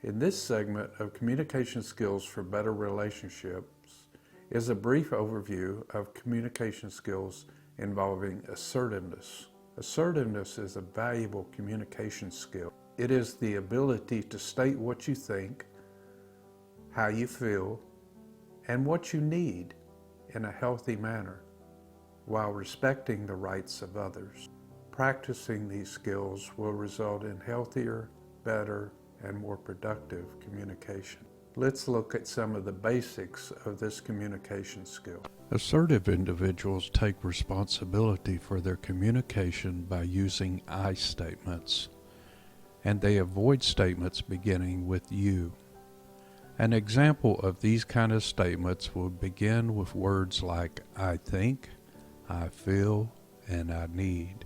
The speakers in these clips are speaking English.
In this segment of Communication Skills for Better Relationships is a brief overview of communication skills involving assertiveness. Assertiveness is a valuable communication skill. It is the ability to state what you think, how you feel, and what you need in a healthy manner while respecting the rights of others. Practicing these skills will result in healthier, better, and more productive communication. Let's look at some of the basics of this communication skill. Assertive individuals take responsibility for their communication by using I statements, and they avoid statements beginning with you. An example of these kind of statements will begin with words like I think, I feel, and I need.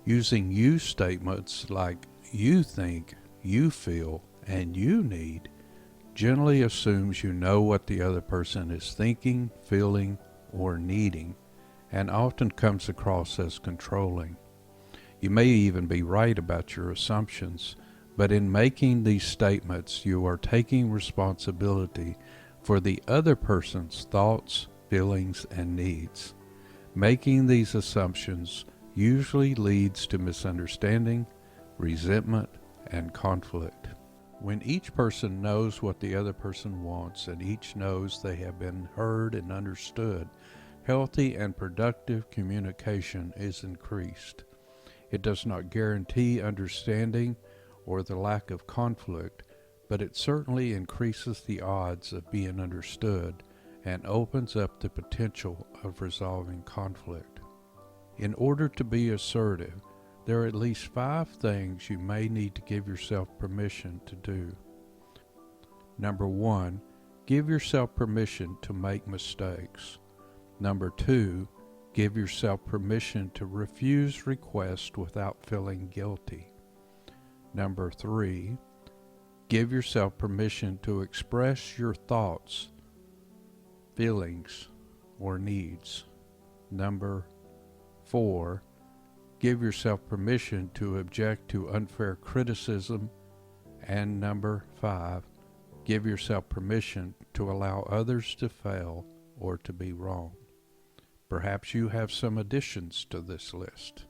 Using you statements like you think, you feel, and you need generally assumes you know what the other person is thinking, feeling, or needing, and often comes across as controlling. You may even be right about your assumptions, but in making these statements, you are taking responsibility for the other person's thoughts, feelings, and needs. Making these assumptions usually leads to misunderstanding, resentment, and conflict. When each person knows what the other person wants and each knows they have been heard and understood, healthy and productive communication is increased. It does not guarantee understanding or the lack of conflict, but it certainly increases the odds of being understood and opens up the potential of resolving conflict. In order to be assertive, there are at least 5 things you may need to give yourself permission to do. Number 1, give yourself permission to make mistakes. Number 2, give yourself permission to refuse requests without feeling guilty. Number 3, give yourself permission to express your thoughts, feelings, or needs. Number 4, give yourself permission to object to unfair criticism. And number 5, give yourself permission to allow others to fail or to be wrong. Perhaps you have some additions to this list.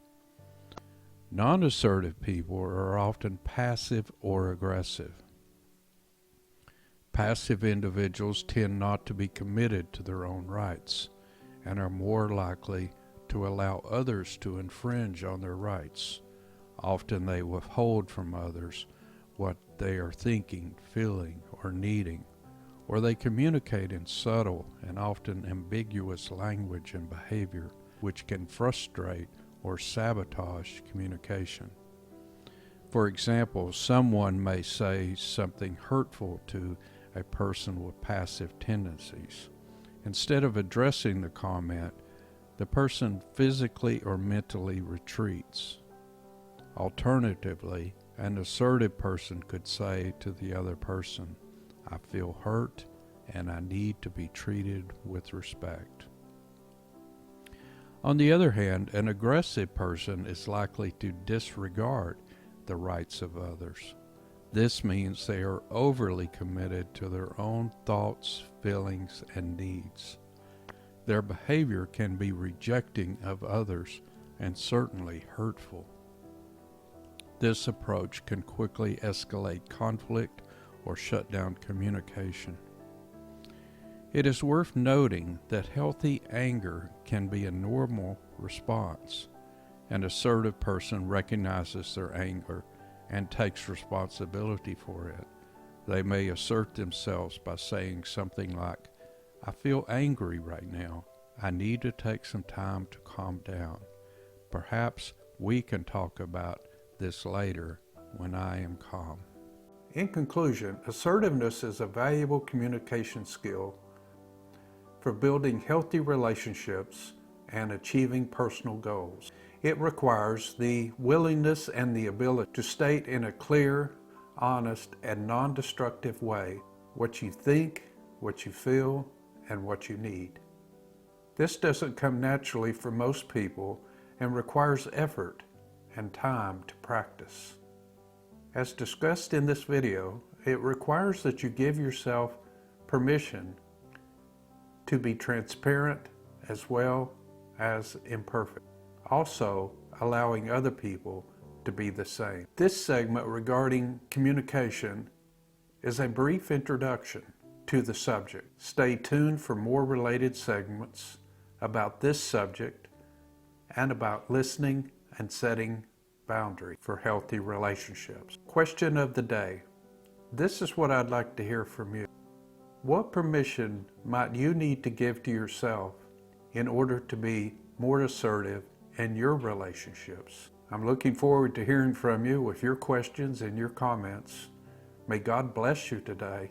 Non-assertive people are often passive or aggressive. Passive individuals tend not to be committed to their own rights and are more likely to allow others to infringe on their rights. Often they withhold from others what they are thinking, feeling, or needing, or they communicate in subtle and often ambiguous language and behavior, which can frustrate or sabotage communication. For example, someone may say something hurtful to a person with passive tendencies. Instead of addressing the comment, the person physically or mentally retreats. Alternatively, an assertive person could say to the other person, I feel hurt and I need to be treated with respect. On the other hand, an aggressive person is likely to disregard the rights of others. This means they are overly committed to their own thoughts, feelings, and needs. Their behavior can be rejecting of others and certainly hurtful. This approach can quickly escalate conflict or shut down communication. It is worth noting that healthy anger can be a normal response. An assertive person recognizes their anger and takes responsibility for it. They may assert themselves by saying something like, I feel angry right now. I need to take some time to calm down. Perhaps we can talk about this later when I am calm. In conclusion, assertiveness is a valuable communication skill for building healthy relationships and achieving personal goals. It requires the willingness and the ability to state in a clear, honest, and non-destructive way what you think, what you feel, and what you need. This doesn't come naturally for most people and requires effort and time to practice. As discussed in this video, it requires that you give yourself permission to be transparent as well as imperfect. Also, allowing other people to be the same. This segment regarding communication is a brief introduction to the subject. Stay tuned for more related segments about this subject and about listening and setting boundaries for healthy relationships. Question of the day. This is what I'd like to hear from you. What permission might you need to give to yourself in order to be more assertive in your relationships? I'm looking forward to hearing from you with your questions and your comments. May God bless you today.